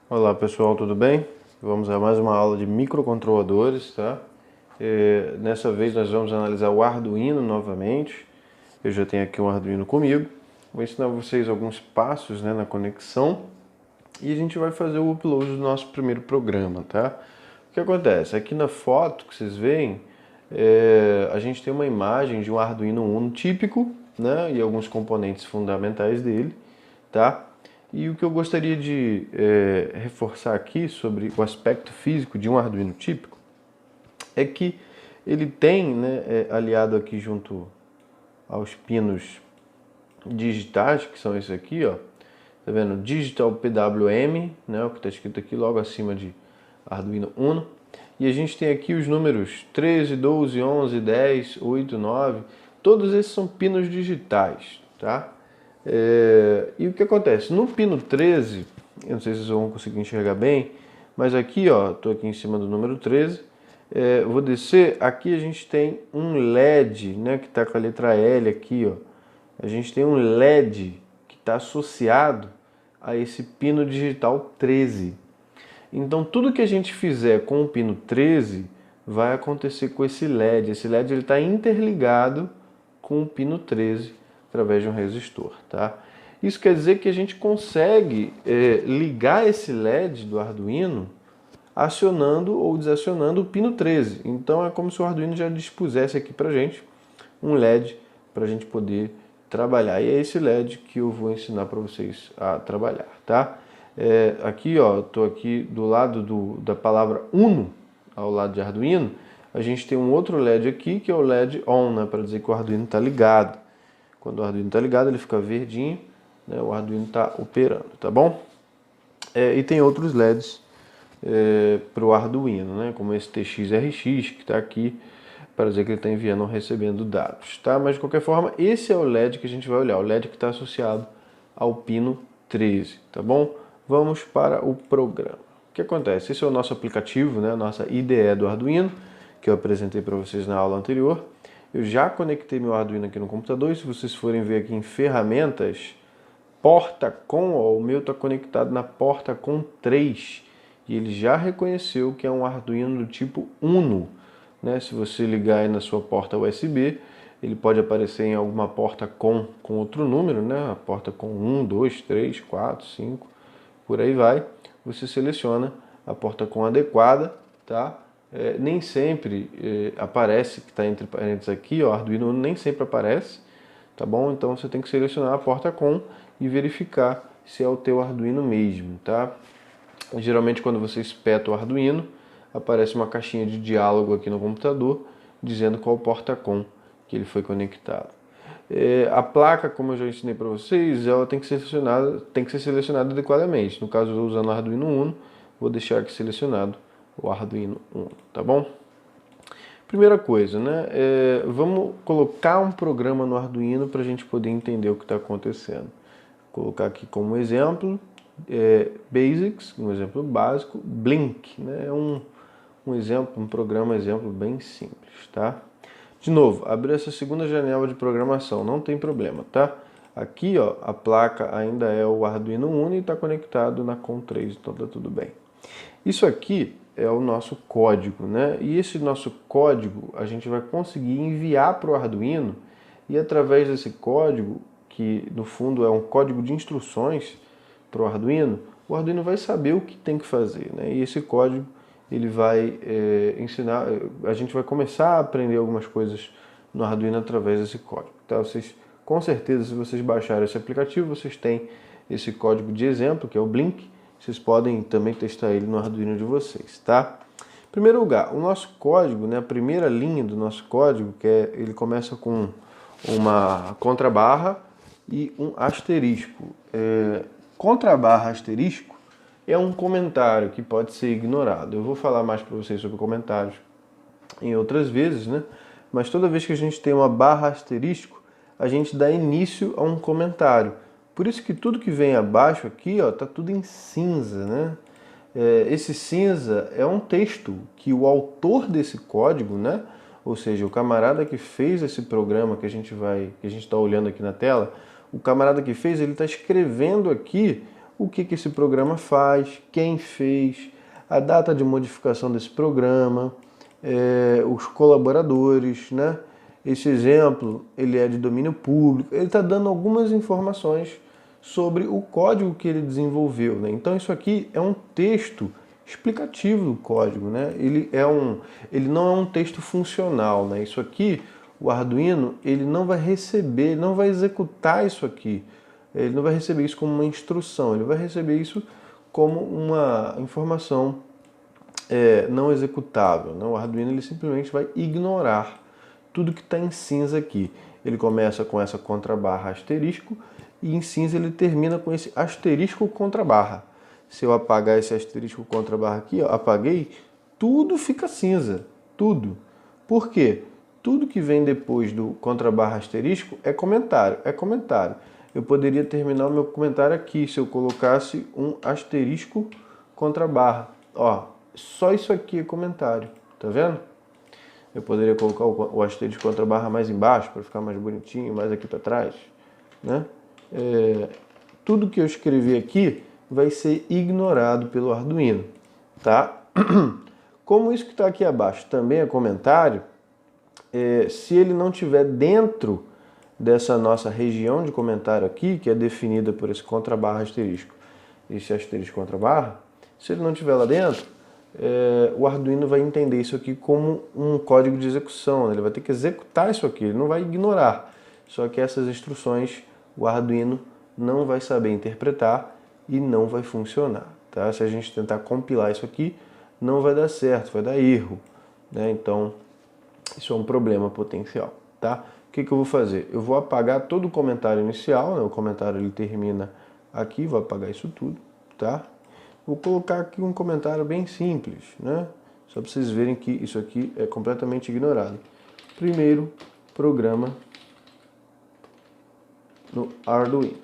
Olá pessoal, tudo bem? Vamos a mais uma aula de microcontroladores, tá? Nessa vez nós vamos analisar o Arduino novamente. Eu já tenho aqui um Arduino comigo. Vou ensinar vocês alguns passos, né, na conexão e a gente vai fazer o upload do nosso primeiro programa, tá? O que acontece? Aqui na foto que vocês veem, a gente tem uma imagem de um Arduino Uno típico, né, e alguns componentes fundamentais dele, tá? E o que eu gostaria de reforçar aqui sobre o aspecto físico de um Arduino típico é que ele tem, né, aliado aqui junto aos pinos digitais, que são esses aqui, ó, tá vendo? Digital PWM, né, o que está escrito aqui logo acima de Arduino Uno. E a gente tem aqui os números 13, 12, 11, 10, 8, 9, todos esses são pinos digitais, tá? E o que acontece? No pino 13, eu não sei se vocês vão conseguir enxergar bem, mas aqui, ó, estou aqui em cima do número 13, vou descer, aqui a gente tem um LED, né, que está com a letra L aqui, ó. A gente tem um LED que está associado a esse pino digital 13. Então tudo que a gente fizer com o pino 13 vai acontecer com esse LED. Esse LED está interligado com o pino 13 através de um resistor, tá? Isso quer dizer que a gente consegue ligar esse LED do Arduino acionando ou desacionando o pino 13. Então é como se o Arduino já dispusesse aqui para gente um LED para a gente poder trabalhar. E é esse LED que eu vou ensinar para vocês a trabalhar, tá? Aqui, ó, estou aqui do lado da palavra Uno, ao lado de Arduino, a gente tem um outro LED aqui que é o LED ON, né, para dizer que o Arduino está ligado. Quando o Arduino está ligado, ele fica verdinho, né, o Arduino está operando, tá bom? E tem outros LEDs para o Arduino, né, como esse TXRX que está aqui, para dizer que ele está enviando ou recebendo dados, tá? Mas de qualquer forma, esse é o LED que a gente vai olhar, o LED que está associado ao pino 13, tá bom? Vamos para o programa. O que acontece? Esse é o nosso aplicativo, né, a nossa IDE do Arduino, que eu apresentei para vocês na aula anterior. Eu já conectei meu Arduino aqui no computador, e se vocês forem ver aqui em ferramentas, porta com, ó, o meu está conectado na porta com 3, e ele já reconheceu que é um Arduino do tipo Uno, né? Se você ligar aí na sua porta USB, ele pode aparecer em alguma porta com outro número, né? A porta com 1, 2, 3, 4, 5, por aí vai. Você seleciona a porta com adequada, tá? Nem sempre aparece, que está entre parênteses aqui, ó, Arduino Uno nem sempre aparece, tá bom? Então você tem que selecionar a porta com e verificar se é o teu Arduino mesmo, tá? Geralmente quando você espeta o Arduino, aparece uma caixinha de diálogo aqui no computador, dizendo qual porta com que ele foi conectado. A placa, como eu já ensinei para vocês, ela tem que ser selecionada adequadamente. No caso, eu estou usando o Arduino Uno, vou deixar aqui selecionado o Arduino Uno, tá bom? Primeira coisa, né? Vamos colocar um programa no Arduino para a gente poder entender o que está acontecendo. Vou colocar aqui como exemplo, Basics, um exemplo básico, Blink, né? É um exemplo, um programa exemplo bem simples, tá? De novo, abrir essa segunda janela de programação, não tem problema, tá? Aqui, ó, a placa ainda é o Arduino Uno e está conectado na COM3, então tá tudo bem. Isso aqui é o nosso código, né? E esse nosso código a gente vai conseguir enviar para o Arduino e através desse código, que no fundo é um código de instruções para o Arduino vai saber o que tem que fazer, né? E esse código ele vai ensinar, a gente vai começar a aprender algumas coisas no Arduino através desse código, tá? Vocês, com certeza, se vocês baixarem esse aplicativo, vocês têm esse código de exemplo, que é o Blink. Vocês podem também testar ele no Arduino de vocês, tá? Em primeiro lugar, o nosso código, né, a primeira linha do nosso código, ele começa com uma contrabarra e um asterisco. Contrabarra asterisco é um comentário que pode ser ignorado. Eu vou falar mais para vocês sobre comentários em outras vezes, né? Mas toda vez que a gente tem uma barra asterisco, a gente dá início a um comentário. Por isso que tudo que vem abaixo aqui, ó, tá tudo em cinza, né? Esse cinza é um texto que o autor desse código, né? Ou seja, o camarada que fez esse programa que a gente está olhando aqui na tela, o camarada que fez, ele está escrevendo aqui o que esse programa faz, quem fez, a data de modificação desse programa, os colaboradores, né? Esse exemplo, ele é de domínio público, ele está dando algumas informações sobre o código que ele desenvolveu, né? Então isso aqui é um texto explicativo do código, né? Ele não é um texto funcional, né? Isso aqui, o Arduino, ele não vai receber, não vai executar isso aqui. Ele não vai receber isso como uma instrução, ele vai receber isso como uma informação não executável, né? O Arduino ele simplesmente vai ignorar tudo que está em cinza aqui. Ele começa com essa contrabarra asterisco e em cinza ele termina com esse asterisco contrabarra. Se eu apagar esse asterisco contrabarra aqui, ó, apaguei, tudo fica cinza, tudo. Por quê? Tudo que vem depois do contrabarra asterisco é comentário, é comentário. Eu poderia terminar o meu comentário aqui se eu colocasse um asterisco contrabarra. Ó, só isso aqui é comentário, tá vendo? Eu poderia colocar o asterisco contrabarra mais embaixo para ficar mais bonitinho, mais aqui para trás, né? Tudo que eu escrevi aqui vai ser ignorado pelo Arduino, tá? Como isso que está aqui abaixo também é comentário, se ele não estiver dentro dessa nossa região de comentário aqui, que é definida por esse contrabarra asterisco, esse asterisco contrabarra, se ele não estiver lá dentro, o Arduino vai entender isso aqui como um código de execução, né? Ele vai ter que executar isso aqui, ele não vai ignorar. Só que essas instruções o Arduino não vai saber interpretar e não vai funcionar, tá? Se a gente tentar compilar isso aqui, não vai dar certo, vai dar erro, né? Então, isso é um problema potencial, tá? O que eu vou fazer? Eu vou apagar todo o comentário inicial, né? O comentário ele termina aqui, vou apagar isso tudo, tá? Vou colocar aqui um comentário bem simples, né? Só para vocês verem que isso aqui é completamente ignorado. Primeiro, programa no Arduino.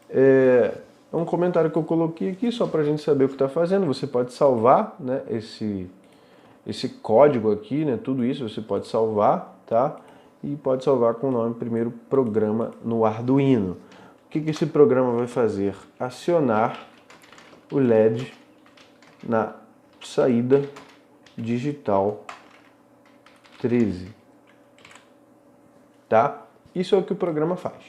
É um comentário que eu coloquei aqui só para a gente saber o que está fazendo. Você pode salvar, né, esse código aqui, né, tudo isso você pode salvar, tá? E pode salvar com o nome primeiro programa no Arduino. O que esse programa vai fazer? Acionar o LED na saída digital 13, tá? Isso é o que o programa faz.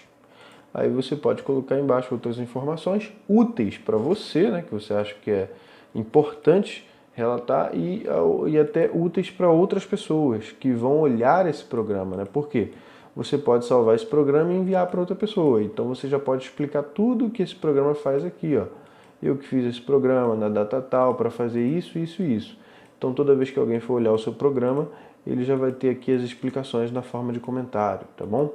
Aí você pode colocar embaixo outras informações úteis para você, né, que você acha que é importante relatar e até úteis para outras pessoas que vão olhar esse programa, né? Por quê? Você pode salvar esse programa e enviar para outra pessoa. Então você já pode explicar tudo o que esse programa faz aqui, ó. Eu que fiz esse programa na data tal para fazer isso, isso e isso. Então toda vez que alguém for olhar o seu programa, ele já vai ter aqui as explicações na forma de comentário, tá bom?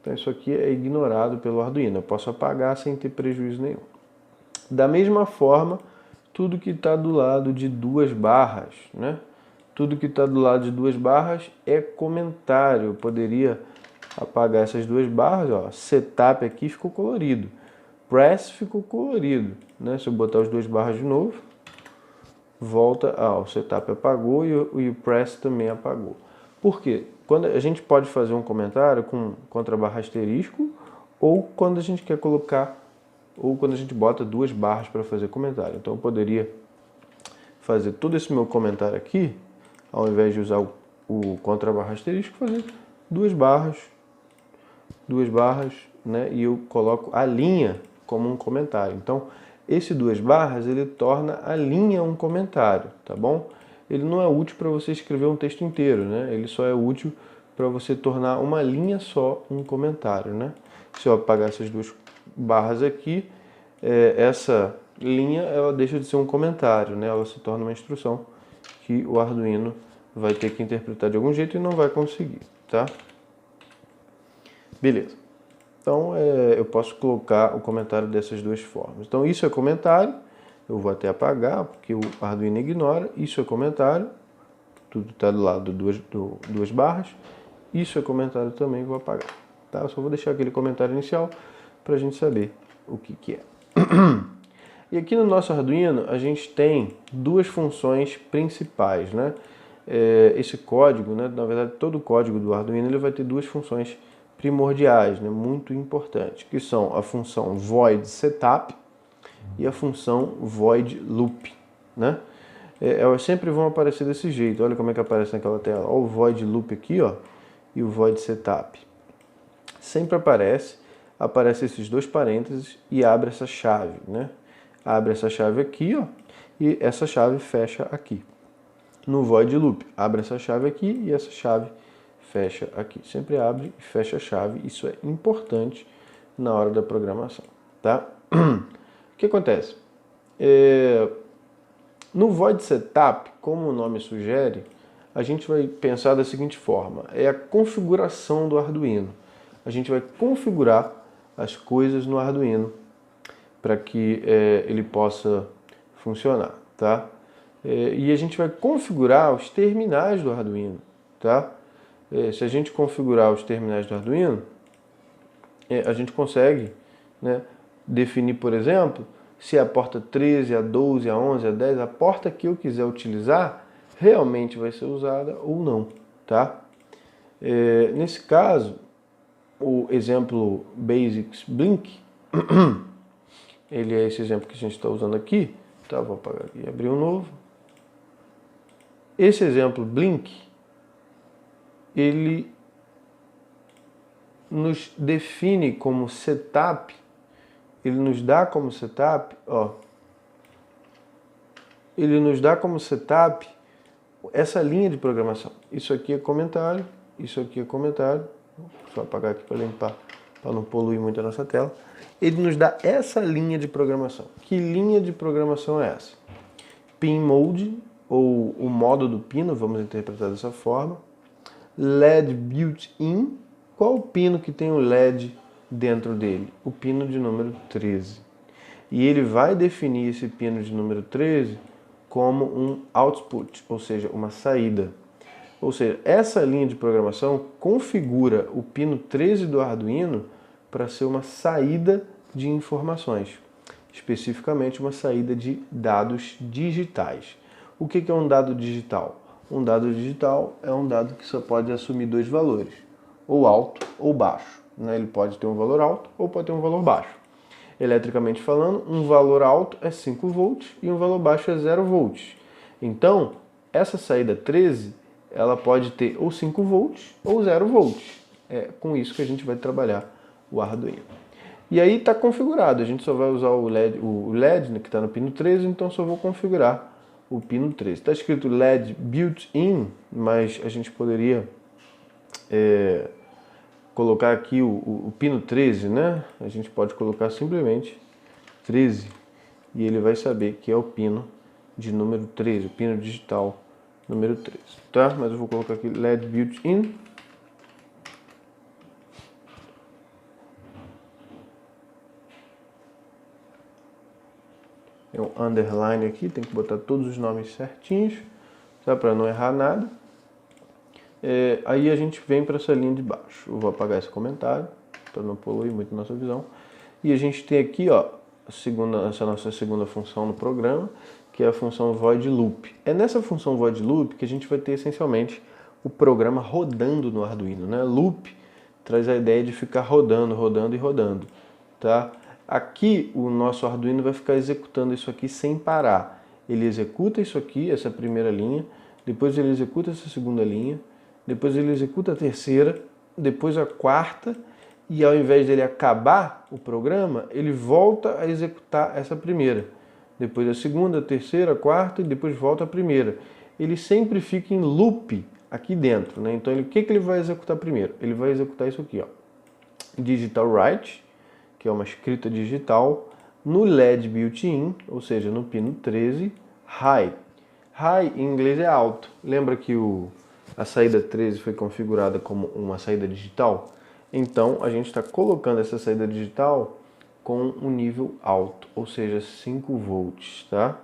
Então isso aqui é ignorado pelo Arduino. Eu posso apagar sem ter prejuízo nenhum. Da mesma forma, tudo que está do lado de duas barras, né? Tudo que está do lado de duas barras é comentário. Eu poderia apagar essas duas barras, ó. Setup aqui ficou colorido. Press ficou colorido, né? Se eu botar as duas barras de novo, volta, o setup apagou e o press também apagou. Por quê? Quando a gente pode fazer um comentário com contrabarra asterisco ou quando a gente quer colocar, ou quando a gente bota duas barras para fazer comentário. Então eu poderia fazer todo esse meu comentário aqui, ao invés de usar o contrabarra asterisco, fazer duas barras, né? E eu coloco a linha como um comentário. Então, esse duas barras, ele torna a linha um comentário, tá bom? Ele não é útil para você escrever um texto inteiro, né? Ele só é útil para você tornar uma linha só um comentário, né? Se eu apagar essas duas barras aqui, essa linha ela deixa de ser um comentário, né? Ela se torna uma instrução que o Arduino vai ter que interpretar de algum jeito e não vai conseguir, tá? Beleza. Então, eu posso colocar o comentário dessas duas formas. Então, isso é comentário. Eu vou até apagar, porque o Arduino ignora. Isso é comentário. Tudo está do lado de duas barras. Isso é comentário também, vou apagar. Tá? Eu só vou deixar aquele comentário inicial para a gente saber o que é. E aqui no nosso Arduino, a gente tem duas funções principais, né? Esse código, né? Na verdade, todo o código do Arduino ele vai ter duas funções primordiais, né, muito importantes, que são a função void setup e a função void loop, né? Elas sempre vão aparecer desse jeito. Olha como é que aparece naquela tela. Olha o void loop aqui, ó, e o void setup. Sempre aparece esses dois parênteses e abre essa chave, né? Abre essa chave aqui, ó, e essa chave fecha aqui. No void loop, abre essa chave aqui e essa chave fecha aqui. Sempre abre e fecha a chave. Isso é importante na hora da programação, tá? O que acontece? No void setup, como o nome sugere, a gente vai pensar da seguinte forma: é a configuração do Arduino. A gente vai configurar as coisas no Arduino para que ele possa funcionar, tá? E a gente vai configurar os terminais do Arduino, tá? Se a gente configurar os terminais do Arduino, a gente consegue, né, definir, por exemplo, se a porta 13, a 12, a 11, a 10, a porta que eu quiser utilizar, realmente vai ser usada ou não, tá? Nesse caso, o exemplo Basics Blink, ele é esse exemplo que a gente está usando aqui, tá? Vou apagar aqui e abrir um novo. Esse exemplo Blink, ele nos define como setup, ele nos dá como setup, ó, ele nos dá como setup essa linha de programação. Isso aqui é comentário, isso aqui é comentário. Só apagar aqui para limpar, para não poluir muito a nossa tela. Ele nos dá essa linha de programação. Que linha de programação é essa? Pin mode, ou o modo do pino, vamos interpretar dessa forma. LED built-in. Qual o pino que tem o LED dentro dele? O pino de número 13. E ele vai definir esse pino de número 13 como um output, ou seja, uma saída. Ou seja, essa linha de programação configura o pino 13 do Arduino para ser uma saída de informações, especificamente uma saída de dados digitais. O que é um dado digital? Um dado digital é um dado que só pode assumir dois valores, ou alto ou baixo, né? Ele pode ter um valor alto ou pode ter um valor baixo. Eletricamente falando, um valor alto é 5 volts e um valor baixo é 0 volts. Então, essa saída 13, ela pode ter ou 5 volts ou 0 volts. É com isso que a gente vai trabalhar o Arduino. E aí está configurado, a gente só vai usar o LED, né, que está no pino 13, então só vou configurar o pino 13. Está escrito LED built-in, mas a gente poderia colocar aqui o pino 13, né? A gente pode colocar simplesmente 13 e ele vai saber que é o pino de número 13, o pino digital número 13, tá? Mas eu vou colocar aqui LED built-in. Tem um underline aqui, tem que botar todos os nomes certinhos, tá? Para não errar nada. Aí a gente vem para essa linha de baixo. Eu vou apagar esse comentário para não poluir muito nossa visão. E a gente tem aqui, ó, essa nossa segunda função no programa, que é a função void loop. É nessa função void loop que a gente vai ter essencialmente o programa rodando no Arduino, né? Loop traz a ideia de ficar rodando, rodando e rodando, tá? Aqui o nosso Arduino vai ficar executando isso aqui sem parar. Ele executa isso aqui, essa primeira linha, depois ele executa essa segunda linha, depois ele executa a terceira, depois a quarta, e ao invés dele acabar o programa, ele volta a executar essa primeira. Depois a segunda, a terceira, a quarta, e depois volta a primeira. Ele sempre fica em loop aqui dentro, né? Então o que ele vai executar primeiro? Ele vai executar isso aqui, ó. Digital write, que é uma escrita digital, no LED built-in, ou seja, no pino 13, high. High em inglês é alto. Lembra que a saída 13 foi configurada como uma saída digital? Então a gente está colocando essa saída digital com um nível alto, ou seja, 5 volts, tá?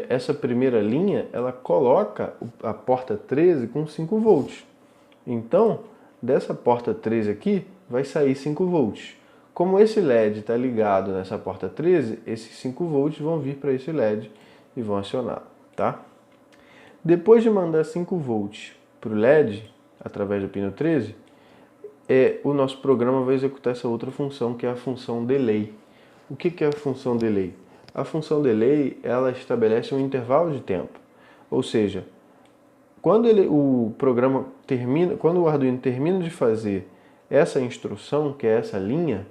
Essa primeira linha, ela coloca a porta 13 com 5 volts. Então, dessa porta 13 aqui, vai sair 5 volts. Como esse LED está ligado nessa porta 13, esses 5 volts vão vir para esse LED e vão acionar, tá? Depois de mandar 5 volts para o LED, através do pino 13, o nosso programa vai executar essa outra função, que é a função delay. O que é a função delay? A função delay, ela estabelece um intervalo de tempo. Ou seja, quando o programa termina, quando o Arduino termina de fazer essa instrução, que é essa linha,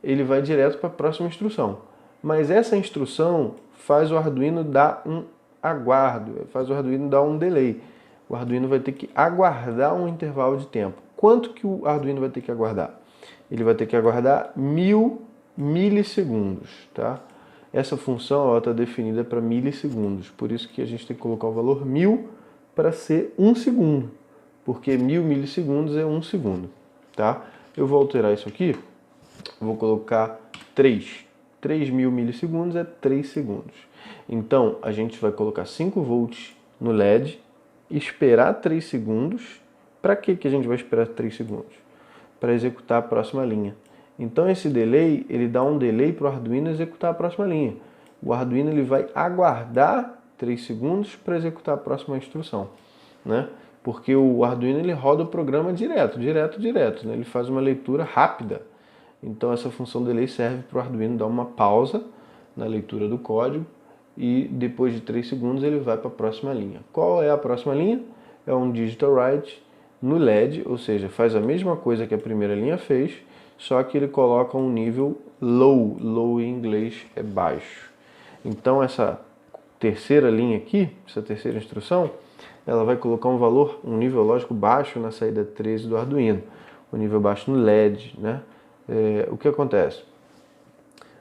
ele vai direto para a próxima instrução. Mas essa instrução faz o Arduino dar um aguardo, faz o Arduino dar um delay. O Arduino vai ter que aguardar um intervalo de tempo. Quanto que o Arduino vai ter que aguardar? Ele vai ter que aguardar 1000 milissegundos, tá? Essa função está definida para milissegundos, por isso que a gente tem que colocar o valor 1000 para ser 1 segundo, porque 1000 milissegundos é 1 segundo, tá? Eu vou alterar isso aqui, vou colocar 3. 3000 milissegundos é 3 segundos. Então, a gente vai colocar 5 volts no LED, esperar 3 segundos. Para que a gente vai esperar 3 segundos? Para executar a próxima linha. Então, esse delay, ele dá um delay para o Arduino executar a próxima linha. O Arduino ele vai aguardar 3 segundos para executar a próxima instrução, né? Porque o Arduino ele roda o programa direto, né? Ele faz uma leitura rápida. Então essa função delay serve para o Arduino dar uma pausa na leitura do código e depois de 3 segundos ele vai para a próxima linha. Qual é a próxima linha? É um digital write no LED, ou seja, faz a mesma coisa que a primeira linha fez, só que ele coloca um nível low. Low em inglês é baixo. Então essa terceira linha aqui, essa terceira instrução, ela vai colocar um valor, um nível lógico baixo na saída 13 do Arduino, um nível baixo no LED, né? O que acontece?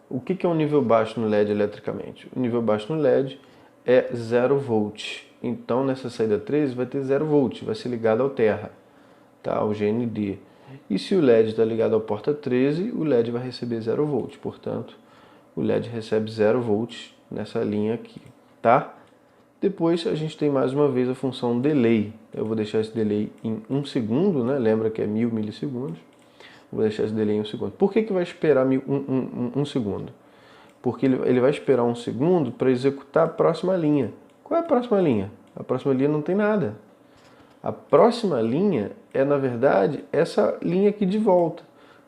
O que é um nível baixo no LED eletricamente? O nível baixo no LED é 0 volt. Então nessa saída 13 vai ter 0 volt, vai ser ligado ao terra, tá? Ao GND. E se o LED está ligado ao porta 13, o LED vai receber 0 volt. Portanto, o LED recebe 0 volt nessa linha aqui, tá? Depois a gente tem mais uma vez a função delay. Eu vou deixar esse delay em 1 segundo, né? Lembra que é 1000 milissegundos. Vou deixar esse delay em 1 segundo. Por que vai esperar um segundo? Porque ele vai esperar 1 segundo para executar a próxima linha. Qual é a próxima linha? A próxima linha não tem nada. A próxima linha é, na verdade, essa linha aqui de volta.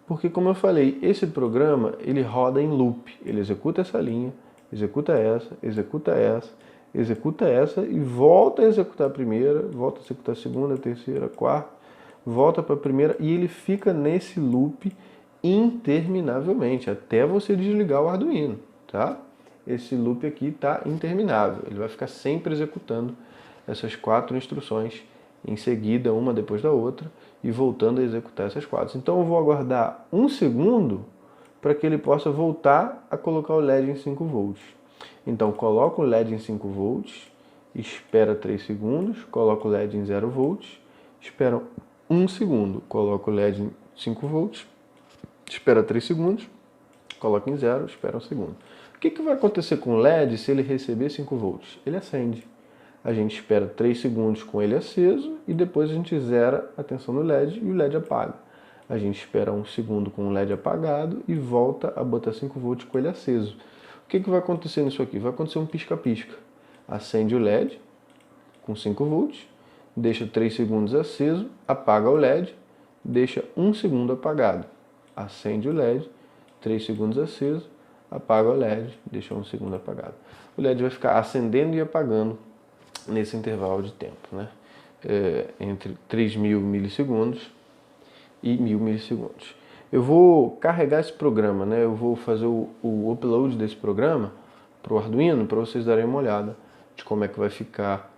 Porque, como eu falei, esse programa ele roda em loop. Ele executa essa linha, executa essa, executa essa, executa essa e volta a executar a primeira, volta a executar a segunda, a terceira, a quarta, volta para a primeira e ele fica nesse loop interminavelmente, até você desligar o Arduino, tá? Esse loop aqui está interminável, ele vai ficar sempre executando essas 4 instruções em seguida, uma depois da outra, e voltando a executar essas 4. Então eu vou aguardar 1 segundo para que ele possa voltar a colocar o LED em 5 volts. Então coloca o LED em 5 volts, espera 3 segundos, coloca o LED em 0 volts, espera 1 segundo, coloca o LED em 5 volts, espera 3 segundos, coloca em 0, espera 1 segundo. O que vai acontecer com o LED se ele receber 5 volts? Ele acende. A gente espera 3 segundos com ele aceso e depois a gente zera a tensão do LED e o LED apaga. A gente espera 1 segundo com o LED apagado e volta a botar 5 volts com ele aceso. O que vai acontecer nisso aqui? Vai acontecer um pisca-pisca. Acende o LED com 5 volts, deixa 3 segundos aceso, apaga o LED, deixa 1 segundo apagado. Acende o LED, 3 segundos aceso, apaga o LED, deixa 1 segundo apagado. O LED vai ficar acendendo e apagando nesse intervalo de tempo, né? Entre 3000 milissegundos e 1000 milissegundos. Eu vou carregar esse programa, né? Eu vou fazer o upload desse programa para o Arduino para vocês darem uma olhada de como é que vai ficar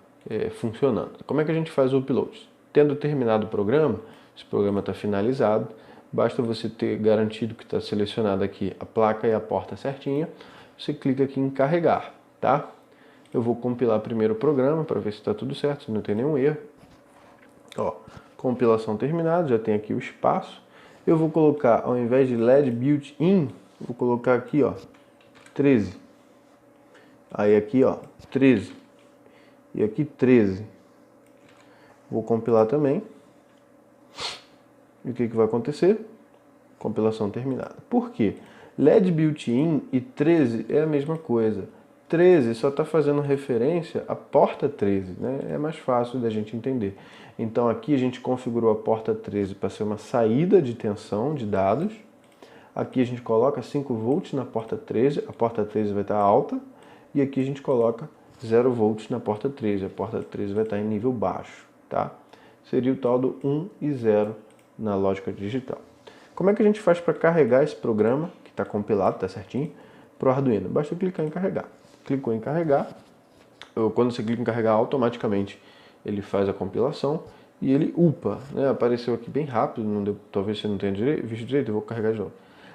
funcionando. Como é que a gente faz o upload? Tendo terminado o programa, esse programa está finalizado, basta você ter garantido que está selecionado aqui a placa e a porta certinha, você clica aqui em carregar, tá? Eu vou compilar primeiro o programa para ver se está tudo certo, se não tem nenhum erro. Ó, compilação terminada, já tem aqui o espaço. Eu vou colocar, ao invés de LED built-in, vou colocar aqui, ó, 13. Aí aqui, ó, 13. E aqui 13. Vou compilar também. E o que vai acontecer? Compilação terminada. Por quê? LED built-in e 13 é a mesma coisa. 13 só está fazendo referência à porta 13, né? É mais fácil da gente entender. Então aqui a gente configurou a porta 13 para ser uma saída de tensão de dados. Aqui a gente coloca 5 volts na porta 13, a porta 13 vai estar alta. E aqui a gente coloca 0 volts na porta 13, a porta 13 vai estar em nível baixo, tá? Seria o tal do 1 e 0 na lógica digital. Como é que a gente faz para carregar esse programa, que está compilado, está certinho, para o Arduino? Basta clicar em carregar. Clicou em carregar, quando você clica em carregar, automaticamente ele faz a compilação e ele upa, né? Apareceu aqui bem rápido, não deu, talvez você não tenha visto direito, eu vou carregar de novo.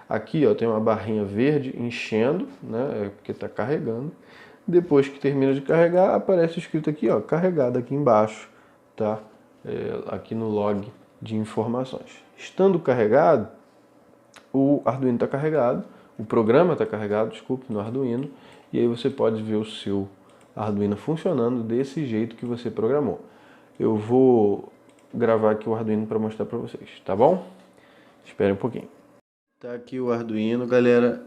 Aqui ó, tem uma barrinha verde enchendo, né? Porque está carregando. Depois que termina de carregar, aparece escrito aqui, ó, carregado aqui embaixo, tá? Aqui no log de informações. Estando carregado, o Arduino está carregado, o programa está carregado, desculpe, no Arduino, e aí você pode ver o seu Arduino funcionando desse jeito que você programou. Eu vou gravar aqui o Arduino para mostrar para vocês, tá bom? Espere um pouquinho. Tá aqui o Arduino, galera.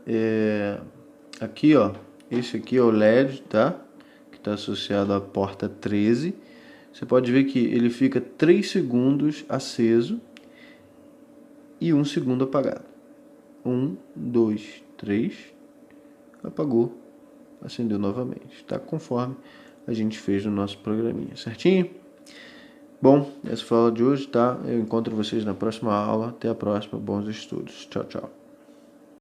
Aqui, ó, esse aqui é o LED, tá? Que está associado à porta 13. Você pode ver que ele fica 3 segundos aceso e 1 segundo apagado. 1, 2, 3, apagou, acendeu novamente, tá? Conforme a gente fez no nosso programinha, certinho? Bom, essa foi a aula de hoje, tá? Eu encontro vocês na próxima aula. Até a próxima, bons estudos. Tchau, tchau.